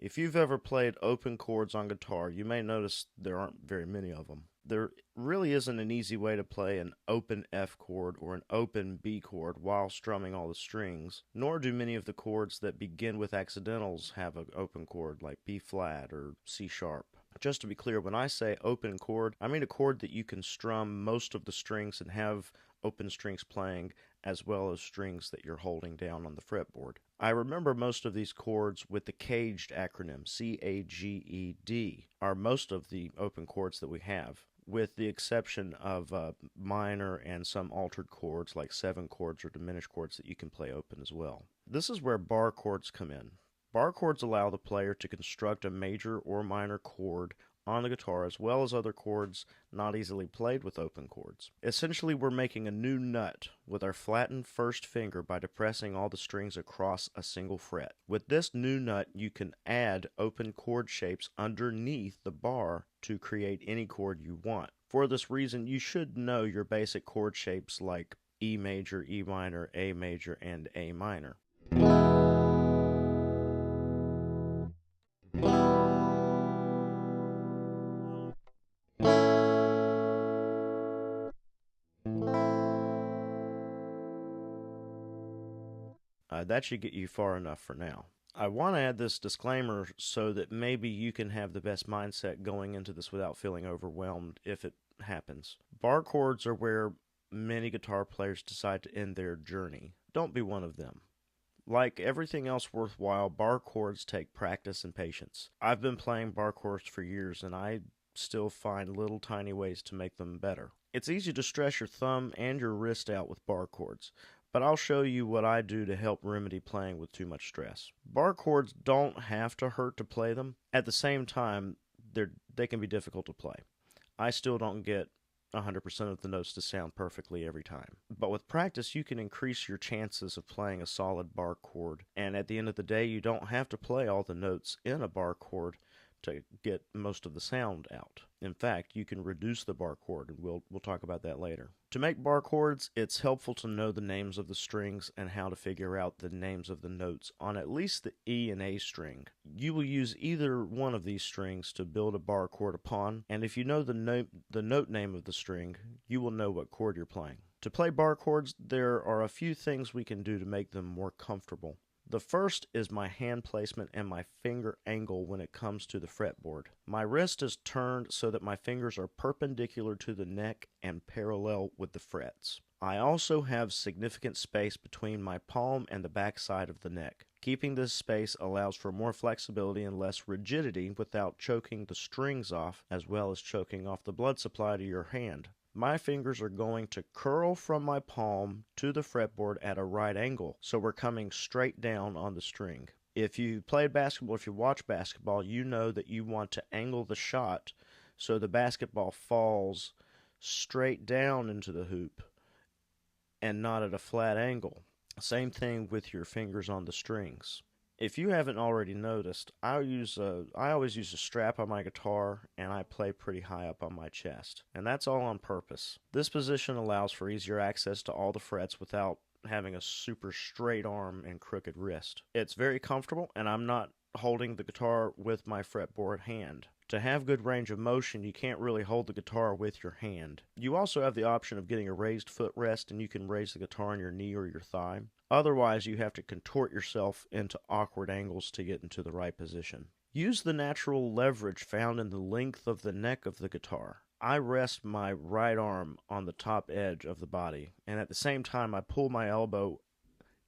If you've ever played open chords on guitar, you may notice there aren't very many of them. There really isn't an easy way to play an open F chord or an open B chord while strumming all the strings, nor do many of the chords that begin with accidentals have an open chord like B flat or C sharp. Just to be clear, when I say open chord, I mean a chord that you can strum most of the strings and have open strings playing as well as strings that you're holding down on the fretboard. I remember most of these chords with the caged acronym, CAGED, are most of the open chords that we have, with the exception of minor and some altered chords like 7 chords or diminished chords that you can play open as well. This is where bar chords come in. Bar chords allow the player to construct a major or minor chord on the guitar as well as other chords not easily played with open chords. Essentially, we're making a new nut with our flattened first finger by depressing all the strings across a single fret. With this new nut, you can add open chord shapes underneath the bar to create any chord you want. For this reason, you should know your basic chord shapes like E major, E minor, A major, and A minor. That should get you far enough for now. I want to add this disclaimer so that maybe you can have the best mindset going into this without feeling overwhelmed if it happens. Bar chords are where many guitar players decide to end their journey. Don't be one of them. Like everything else worthwhile, bar chords take practice and patience. I've been playing bar chords for years and I still find little tiny ways to make them better. It's easy to stress your thumb and your wrist out with bar chords, but I'll show you what I do to help remedy playing with too much stress. Bar chords don't have to hurt to play them. At the same time, they can be difficult to play. I still don't get 100% of the notes to sound perfectly every time. But with practice, you can increase your chances of playing a solid bar chord. And at the end of the day, you don't have to play all the notes in a bar chord to get most of the sound out. In fact, you can reduce the bar chord, and we'll talk about that later. To make bar chords, it's helpful to know the names of the strings and how to figure out the names of the notes on at least the E and A string. You will use either one of these strings to build a bar chord upon, and if you know the note name of the string, you will know what chord you're playing. To play bar chords, there are a few things we can do to make them more comfortable. The first is my hand placement and my finger angle when it comes to the fretboard. My wrist is turned so that my fingers are perpendicular to the neck and parallel with the frets. I also have significant space between my palm and the back side of the neck. Keeping this space allows for more flexibility and less rigidity without choking the strings off as well as choking off the blood supply to your hand. My fingers are going to curl from my palm to the fretboard at a right angle, so we're coming straight down on the string. If you played basketball, if you watch basketball, you know that you want to angle the shot so the basketball falls straight down into the hoop and not at a flat angle. Same thing with your fingers on the strings. If you haven't already noticed, I always use a strap on my guitar and I play pretty high up on my chest. And that's all on purpose. This position allows for easier access to all the frets without having a super straight arm and crooked wrist. It's very comfortable and I'm not holding the guitar with my fretboard hand. To have good range of motion, you can't really hold the guitar with your hand. You also have the option of getting a raised footrest and you can raise the guitar on your knee or your thigh. Otherwise, you have to contort yourself into awkward angles to get into the right position. Use the natural leverage found in the length of the neck of the guitar. I rest my right arm on the top edge of the body, and at the same time I pull my elbow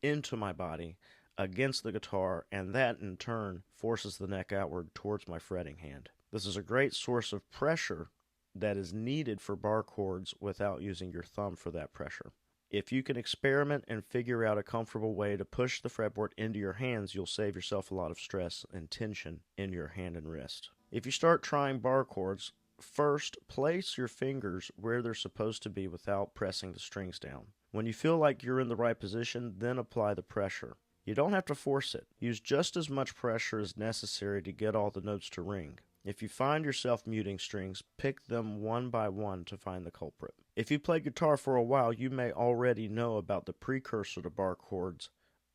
into my body against the guitar, and that in turn forces the neck outward towards my fretting hand. This is a great source of pressure that is needed for bar chords without using your thumb for that pressure. If you can experiment and figure out a comfortable way to push the fretboard into your hands, you'll save yourself a lot of stress and tension in your hand and wrist. If you start trying bar chords, first place your fingers where they're supposed to be without pressing the strings down. When you feel like you're in the right position, then apply the pressure. You don't have to force it. Use just as much pressure as necessary to get all the notes to ring. If you find yourself muting strings, pick them one by one to find the culprit. If you played guitar for a while, you may already know about the precursor to bar chords,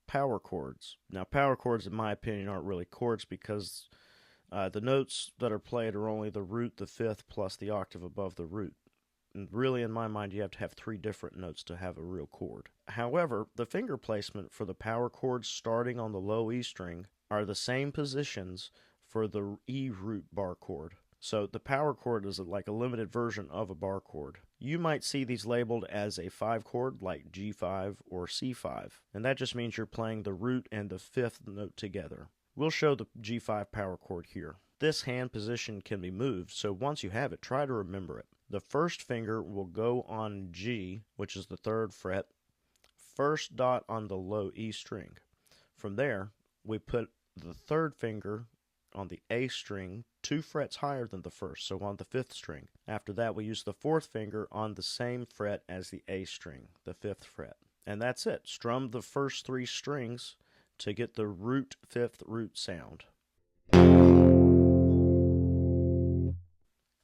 power chords. Now, power chords, in my opinion, aren't really chords because the notes that are played are only the root, the fifth, plus the octave above the root. And really, in my mind, you have to have 3 different notes to have a real chord. However, the finger placement for the power chords starting on the low E string are the same positions for the E root bar chord. So the power chord is like a limited version of a bar chord. You might see these labeled as a 5 chord like G5 or C5, and that just means you're playing the root and the 5th note together. We'll show the G5 power chord here. This hand position can be moved, so once you have it, try to remember it. The first finger will go on G, which is the 3rd fret, first dot on the low E string. From there, we put the 3rd finger on the A string 2 frets higher than the first, so on the 5th string. After that, we use the 4th finger on the same fret as the A string, the 5th fret. And that's it. Strum the first 3 strings to get the root 5th root sound.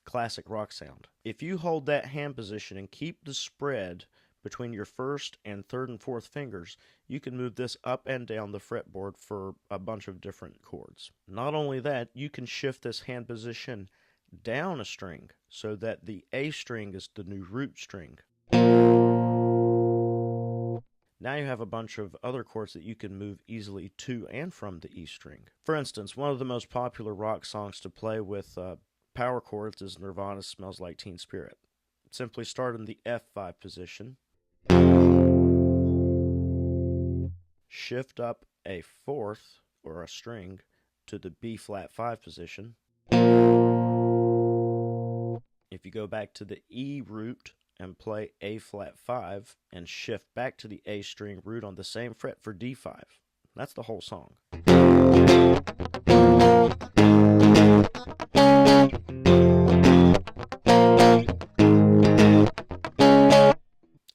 Classic rock sound. If you hold that hand position and keep the spread between your 1st and 3rd and 4th fingers, you can move this up and down the fretboard for a bunch of different chords. Not only that, you can shift this hand position down a string so that the A string is the new root string. Now you have a bunch of other chords that you can move easily to and from the E string. For instance, one of the most popular rock songs to play with power chords is Nirvana's Smells Like Teen Spirit. Simply start in the F5 position, shift up a 4th or a string to the B flat 5 position. If you go back to the E root and play A flat 5 and shift back to the A string root on the same fret for D5. That's the whole song.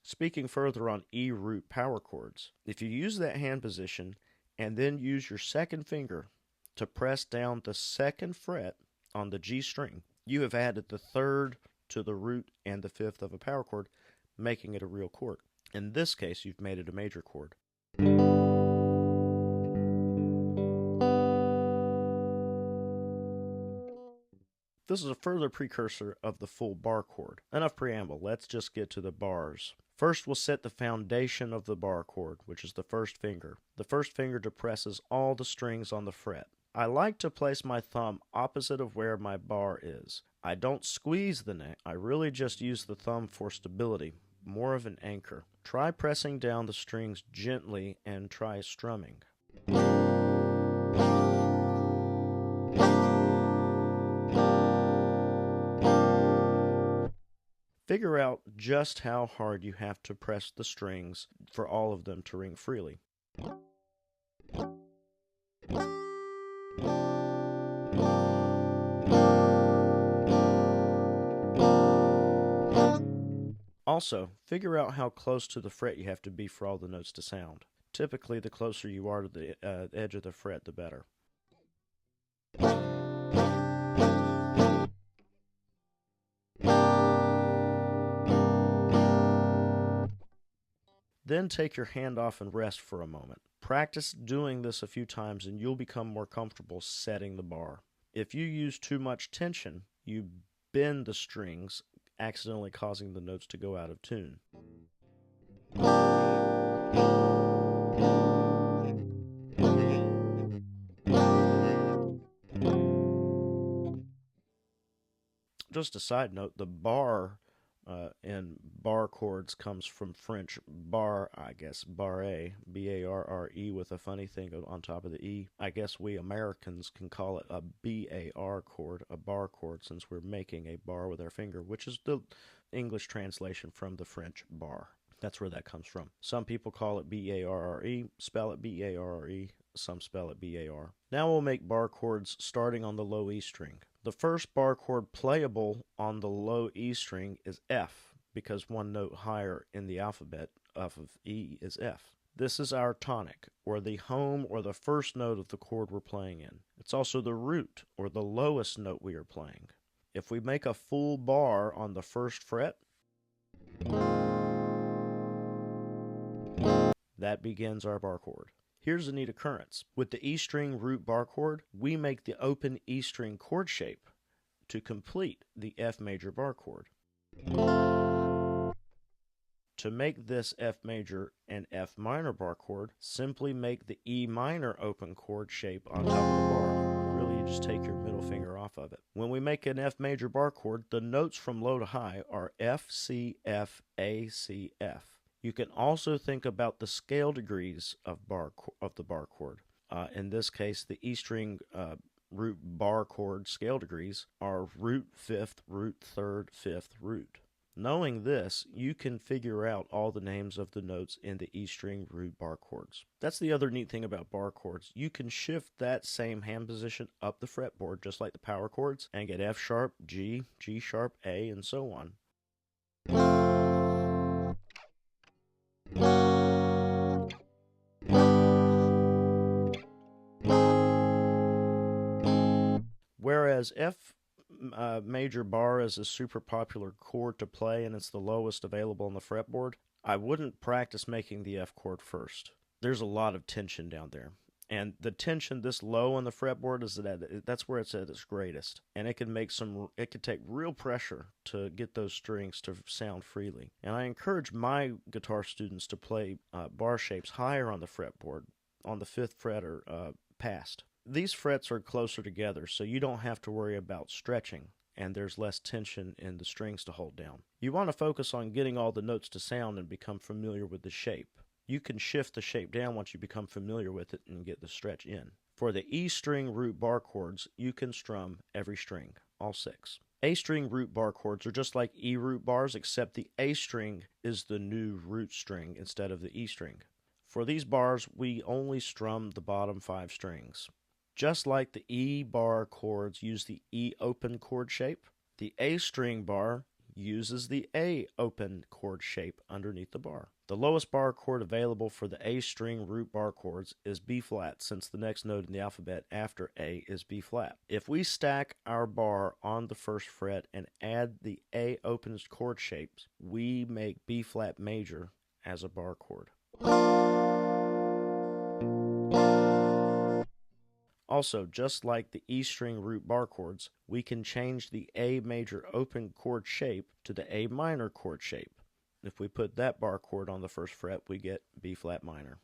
Speaking further on E root power chords, if you use that hand position and then use your 2nd finger to press down the 2nd fret on the G string, you have added the 3rd to the root and the 5th of a power chord, making it a real chord. In this case, you've made it a major chord. This is a further precursor of the full bar chord. Enough preamble, let's just get to the bars. First, we'll set the foundation of the bar chord, which is the 1st finger. The 1st finger depresses all the strings on the fret. I like to place my thumb opposite of where my bar is. I don't squeeze the neck, I really just use the thumb for stability, more of an anchor. Try pressing down the strings gently and try strumming. Figure out just how hard you have to press the strings for all of them to ring freely. Also, figure out how close to the fret you have to be for all the notes to sound. Typically, the closer you are to the edge of the fret, the better. Then take your hand off and rest for a moment. Practice doing this a few times and you'll become more comfortable setting the bar. If you use too much tension, you bend the strings, accidentally causing the notes to go out of tune. Just a side note, the bar in bar chords comes from French bar, I guess, barre, B-A-R-R-E with a funny thing on top of the E. I guess we Americans can call it a B-A-R chord, a bar chord, since we're making a bar with our finger, which is the English translation from the French bar. That's where that comes from. Some people call it B-A-R-R-E, spell it B-A-R-R-E, some spell it B-A-R. Now we'll make bar chords starting on the low E string. The first bar chord playable on the low E string is F, because one note higher in the alphabet off of E is F. This is our tonic, or the home or the first note of the chord we're playing in. It's also the root, or the lowest note we are playing. If we make a full bar on the first fret, that begins our bar chord. Here's a neat occurrence. With the E string root bar chord, we make the open E string chord shape to complete the F major bar chord. To make this F major and F minor bar chord, simply make the E minor open chord shape on top of the bar. Really, you just take your middle finger off of it. When we make an F major bar chord, the notes from low to high are F, C, F, A, C, F. You can also think about the scale degrees of the bar chord. In this case, the E string root bar chord scale degrees are root fifth, root third, fifth, root. Knowing this, you can figure out all the names of the notes in the E string root bar chords. That's the other neat thing about bar chords. You can shift that same hand position up the fretboard just like the power chords and get F sharp, G, G sharp, A, and so on. Whereas F major bar is a super popular chord to play and it's the lowest available on the fretboard, I wouldn't practice making the F chord first. There's a lot of tension down there. And the tension this low on the fretboard is that's where it's at its greatest. And it can take real pressure to get those strings to sound freely. And I encourage my guitar students to play bar shapes higher on the fretboard, on the 5th fret or past. These frets are closer together, so you don't have to worry about stretching, and there's less tension in the strings to hold down. You want to focus on getting all the notes to sound and become familiar with the shape. You can shift the shape down once you become familiar with it and get the stretch in. For the E string root bar chords, you can strum every string, all 6. A string root bar chords are just like E root bars, except the A string is the new root string instead of the E string. For these bars, we only strum the bottom 5 strings. Just like the E bar chords use the E open chord shape, the A string bar uses the A open chord shape underneath the bar. The lowest bar chord available for the A string root bar chords is B flat, since the next note in the alphabet after A is B flat. If we stack our bar on the 1st fret and add the A open chord shapes, we make B flat major as a bar chord. Also, just like the E string root bar chords, we can change the A major open chord shape to the A minor chord shape. If we put that bar chord on the 1st fret, we get B flat minor.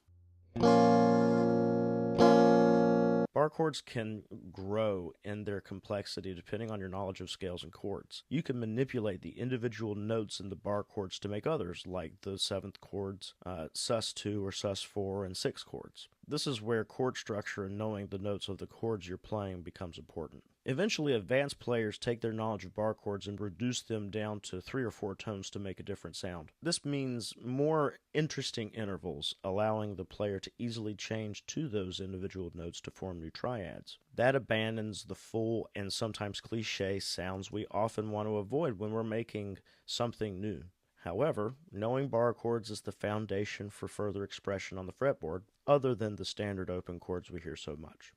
Bar chords can grow in their complexity depending on your knowledge of scales and chords. You can manipulate the individual notes in the bar chords to make others, like the 7th chords, sus2 or sus4, and 6 chords. This is where chord structure and knowing the notes of the chords you're playing becomes important. Eventually, advanced players take their knowledge of bar chords and reduce them down to 3 or 4 tones to make a different sound. This means more interesting intervals, allowing the player to easily change to those individual notes to form new triads. That abandons the full and sometimes cliche sounds we often want to avoid when we're making something new. However, knowing bar chords is the foundation for further expression on the fretboard, other than the standard open chords we hear so much.